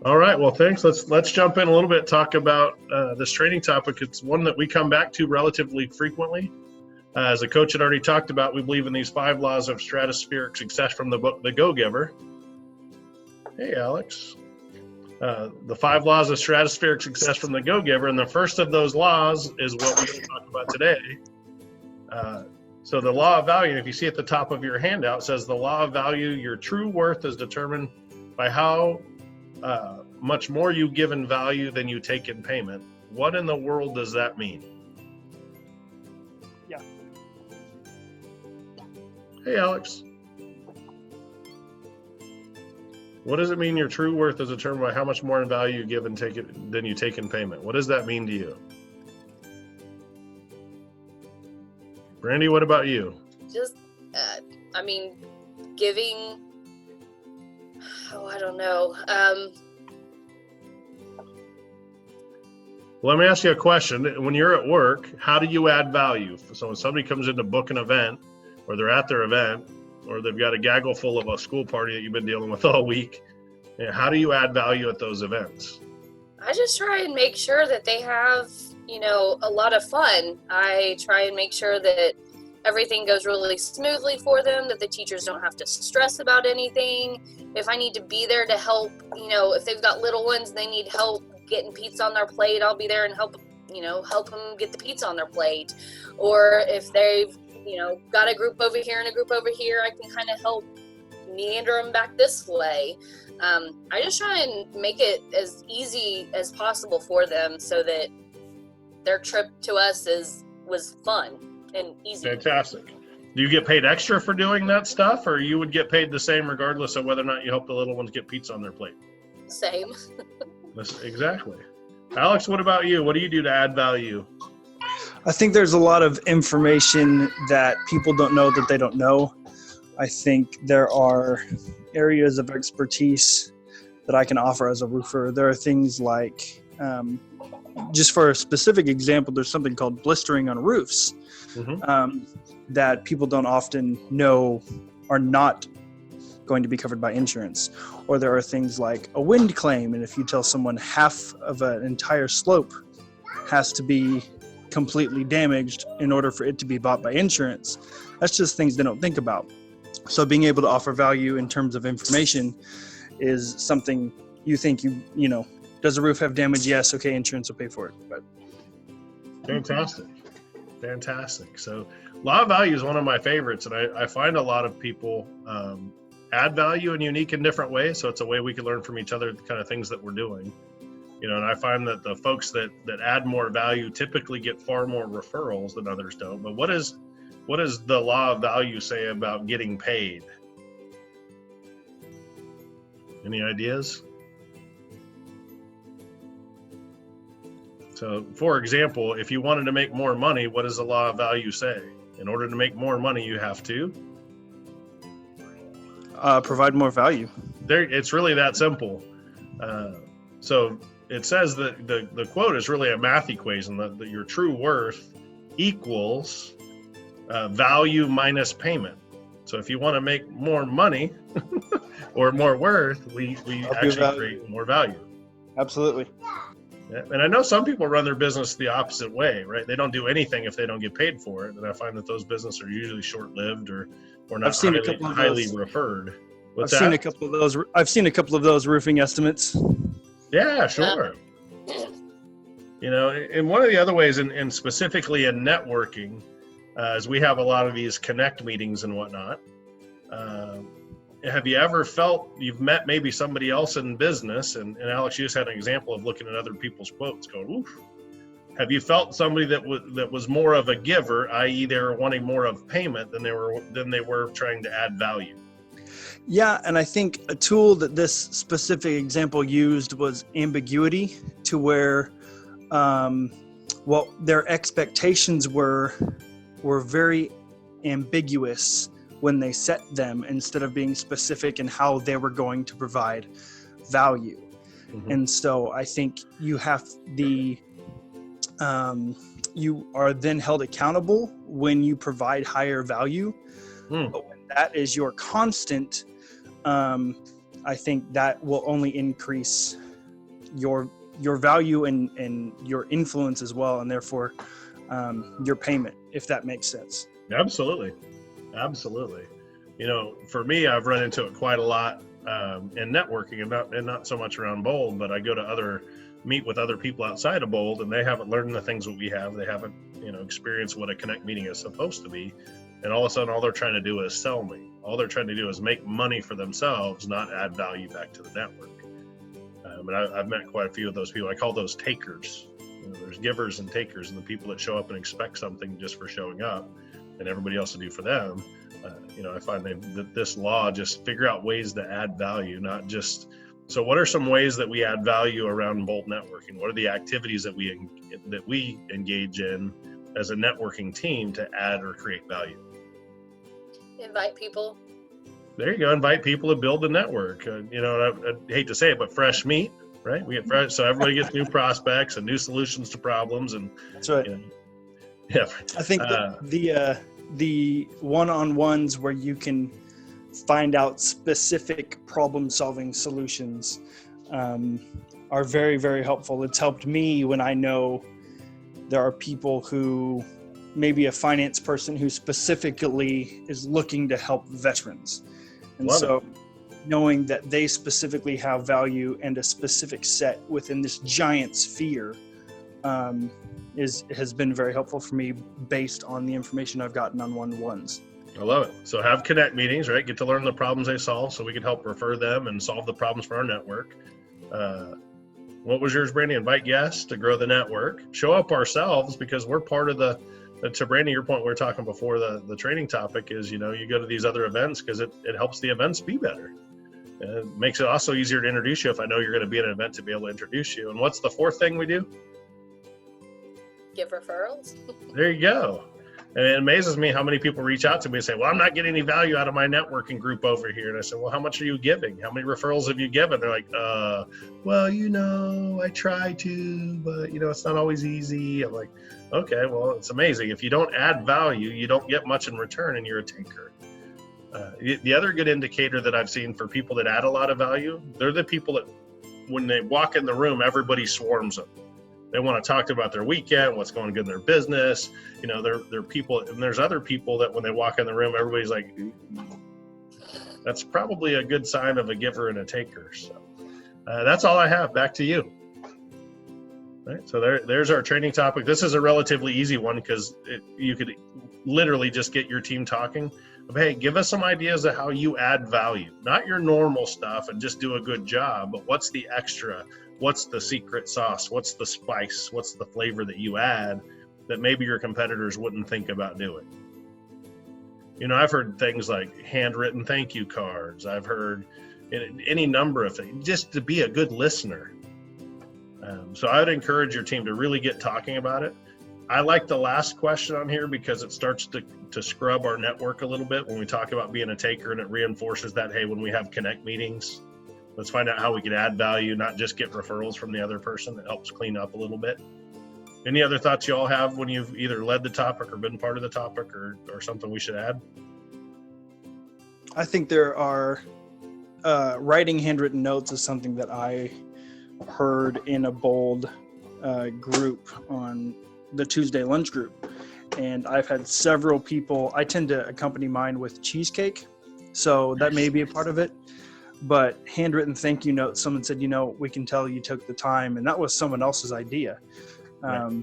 All right. Well, thanks. Let's jump in a little bit. Talk about this training topic. It's one that we come back to relatively frequently. As a coach had already talked about, we believe in these 5 laws of stratospheric success from the book The Go-Giver. Hey, Alex. The 5 laws of stratospheric success from The Go-Giver, and the first of those laws is what we're going to talk about today. So the law of value, if you see at the top of your handout, says the law of value, your true worth is determined by how much more you give in value than you take in payment. What in the world does that mean? Yeah. Hey, Alex. What does it mean your true worth is determined by how much more in value you give and take it than you take in payment? What does that mean to you? Brandy, what about you? Just, giving, I don't know. Well, let me ask you a question. When you're at work, how do you add value? So when somebody comes in to book an event, or they're at their event, or they've got a gaggle full of a school party that you've been dealing with all week, how do you add value at those events? I just try and make sure that they have, a lot of fun. I try and make sure that everything goes really smoothly for them, that the teachers don't have to stress about anything. If I need to be there to help, if they've got little ones, they need help getting pizza on their plate, I'll be there and help them get the pizza on their plate. Or if they've, got a group over here and a group over here, I can kind of help meander them back this way. I just try and make it as easy as possible for them so that their trip to us was fun and easy. Fantastic. Do you get paid extra for doing that stuff, or you would get paid the same regardless of whether or not you help the little ones get pizza on their plate? Same. Exactly. Alex, what about you? What do you do to add value? I think there's a lot of information that people don't know that they don't know. I think there are areas of expertise that I can offer as a roofer. There are things like, just for a specific example, there's something called blistering on roofs that people don't often know are not going to be covered by insurance. Or there are things like a wind claim, and if you tell someone half of an entire slope has to be completely damaged in order for it to be bought by insurance, that's just things they don't think about. So being able to offer value in terms of information is something you think does the roof have damage? Yes. Okay. Insurance will pay for it. But Fantastic. So law of value is one of my favorites. And I find a lot of people add value in unique and different ways. So it's a way we can learn from each other, the kind of things that we're doing. And I find that the folks that add more value typically get far more referrals than others don't. But what does the law of value say about getting paid? Any ideas? So, for example, if you wanted to make more money, what does the law of value say? In order to make more money, you have to provide more value. It's really that simple. So it says that the quote is really a math equation, that your true worth equals value minus payment. So if you want to make more money or more worth, we actually create more value. Absolutely. Yeah. And I know some people run their business the opposite way, right? They don't do anything if they don't get paid for it. And I find that those businesses are usually short-lived or not highly referred. I've seen a couple of those roofing estimates. Yeah, sure. And one of the other ways, and specifically in networking, is we have a lot of these connect meetings and whatnot. Have you ever felt you've met maybe somebody else in business, and Alex, you just had an example of looking at other people's quotes going, oof. Have you felt somebody that was more of a giver, i.e. they were wanting more of payment than they were trying to add value? Yeah, and I think a tool that this specific example used was ambiguity, to where their expectations were very ambiguous when they set them, instead of being specific in how they were going to provide value. Mm-hmm. And so I think you have you are then held accountable when you provide higher value. But when that is your constant, I think that will only increase your value and your influence as well, and therefore your payment, if that makes sense. Absolutely. For me, I've run into it quite a lot in networking, and not so much around Bold, but I go to meet with other people outside of Bold, and they haven't learned the things that we have. They haven't, experienced what a Connect meeting is supposed to be. And all of a sudden, all they're trying to do is sell me. All they're trying to do is make money for themselves, not add value back to the network. And I've met quite a few of those people. I call those takers. There's givers and takers, and the people that show up and expect something just for showing up, and everybody else to do for them. I find that this law, just figure out ways to add value, not just. So what are some ways that we add value around Bold networking? What are the activities that we engage in as a networking team to add or create value? Invite people. There you go. Invite people to build a network. I hate to say it, but fresh meat, right? We get fresh, so everybody gets new prospects and new solutions to problems. And that's right. Yeah. I think the one-on-ones where you can find out specific problem-solving solutions are very, very helpful. It's helped me when I know there are people who, maybe a finance person who specifically is looking to help veterans. And knowing that they specifically have value and a specific set within this giant sphere has been very helpful for me based on the information I've gotten on one-on-ones. I love it. So have Connect meetings, right? Get to learn the problems they solve so we can help refer them and solve the problems for our network. What was yours, Brandy? Invite guests to grow the network. Show up ourselves, because we're part of to Brandy, your point we were talking before the training topic is, you go to these other events because it helps the events be better. It makes it also easier to introduce you if I know you're going to be at an event to be able to introduce you. And what's the fourth thing we do? Give referrals. There you go. And it amazes me how many people reach out to me and say, well, I'm not getting any value out of my networking group over here. And I said, well, how much are you giving? How many referrals have you given? They're like, well, I try to, but, it's not always easy. I'm like, okay, well, it's amazing. If you don't add value, you don't get much in return, and you're a taker. The other good indicator that I've seen for people that add a lot of value, they're the people that when they walk in the room, everybody swarms them. They want to talk about their weekend, what's going good in their business. They're people, and there's other people that when they walk in the room, everybody's like, that's probably a good sign of a giver and a taker. So that's all I have. Back to you. Right, so there's our training topic. This is a relatively easy one because you could literally just get your team talking. Hey, give us some ideas of how you add value, not your normal stuff and just do a good job, but what's the extra? What's the secret sauce? What's the spice? What's the flavor that you add that maybe your competitors wouldn't think about doing? I've heard things like handwritten thank you cards. I've heard any number of things, just to be a good listener. So I would encourage your team to really get talking about it. I like the last question on here because it starts to scrub our network a little bit when we talk about being a taker, and it reinforces that, hey, when we have Connect meetings, let's find out how we can add value, not just get referrals from the other person. That helps clean up a little bit. Any other thoughts you all have when you've either led the topic or been part of the topic or something we should add? I think there are writing handwritten notes is something that I heard in a Bold group on the Tuesday lunch group. And I've had several people, I tend to accompany mine with cheesecake. So that may be a part of it. But handwritten thank you notes, someone said, we can tell you took the time. And that was someone else's idea. Right.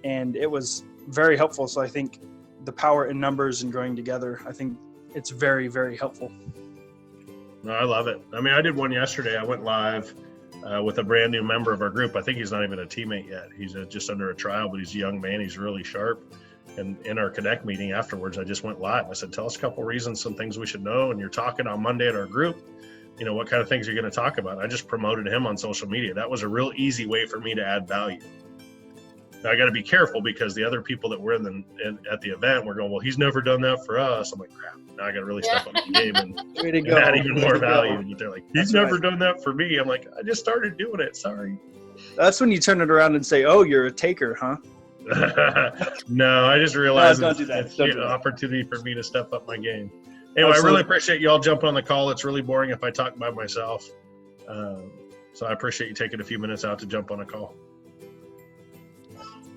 And it was very helpful. So I think the power in numbers and growing together, I think it's very, very helpful. No, I love it. I mean, I did one yesterday. I went live with a brand new member of our group. I think he's not even a teammate yet. He's just under a trial, but he's a young man. He's really sharp. And in our Connect meeting afterwards, I just went live. I said, tell us a couple reasons, some things we should know. And you're talking on Monday at our group. What kind of things you're going to talk about. I just promoted him on social media. That was a real easy way for me to add value. Now I got to be careful because the other people that were at the event were going, well, he's never done that for us. I'm like, crap. Now I got to really step up my game and add even more value. But they're like, he's never done that for me. I'm like, I just started doing it. Sorry. That's when you turn it around and say, oh, you're a taker, huh? No, I just realized don't do that. It's an opportunity for me to step up my game. Anyway, absolutely. I really appreciate you all jumping on the call. It's really boring if I talk by myself. So I appreciate you taking a few minutes out to jump on a call.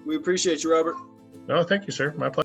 We appreciate you, Robert. No, thank you, sir. My pleasure.